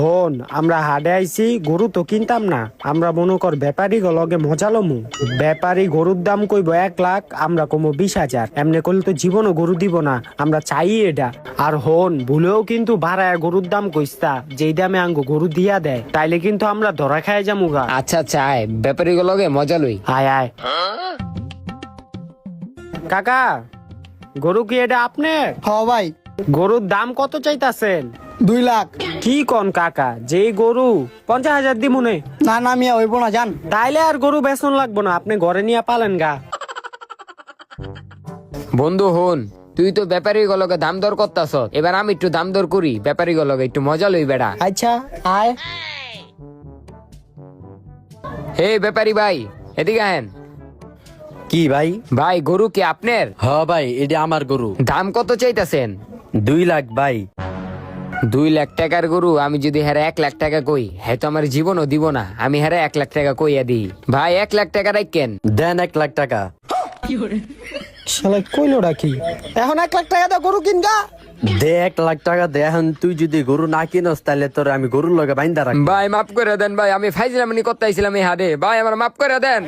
হন আমরা হাডে আইছি, গরু তো কিনতাম না, আমরা মনে কর ব্যাপারী লগে মজা লমু। ব্যাপারী গরুর দাম কইব 1 লাখ, আমরা কমো 20,000। এমনি করলে তো জীবনও গরু দিব না, আমরা চাই এটা। আর হন ভুলেও কিন্তু বাড়ায় গরুর দাম কইস্তা, যেই দামে আঙ্গো গরু দিয়া দেয়, তাইলে কিন্তু আমরা ধরা খাই যামুগা। আচ্ছা আচ্ছা, আয় ব্যাপারী লগে মজা লই। আয় আয়। কাকা, গরু কি এটা আপনার? হ ভাই, গরুর দাম কত চাইতাছেন? 2 লাখ। কি কন কাকা, যেই গরু 50,000 দিমুনে। না না মিয়া হইব না, জান। তাইলে আর গরু বেচন লাগবো না, আপনি ঘরে নিয়ে পালেন গা। বন্ধু হন, তুই তো ব্যাপারী লগে দাম দর করতাছ, এবার আমি একটু দাম দর করি, ব্যাপারী লগে একটু মজা লই বেড়া। আচ্ছা আয়। হে ব্যাপারী ভাই, এদিকে আহেন। কি ভাই? ভাই গরু কি আপনার? হ ভাই, এটা আমার গরু। দাম কত চাইতাছেন? 2 লাখ ভাই। 2 লাখ টাকার গরু আমি যদি হ্যাঁ 1 লাখ টাকা কই, হ্যাঁ তো আমার জীবনও দিব না, আমি হ্যাঁ 1 লাখ টাকা কইয়া দিই। ভাই 1 লাখ টাকা রাখেন। দেন 1 লাখ টাকা। শালা কইলোটা কি? এখন 1 লাখ টাকা দিয়ে গরু কিনগা। দে 1 লাখ টাকা দে। এখন তুই যদি গরু না কিনস তাহলে তোর আমি গরুর লগে বাইন্দা রাখ। ভাই মাফ করে দেন ভাই, আমি ফাইজলামনি করতে আইছিলাম এই হাটে, ভাই আমার মাফ করে দেন।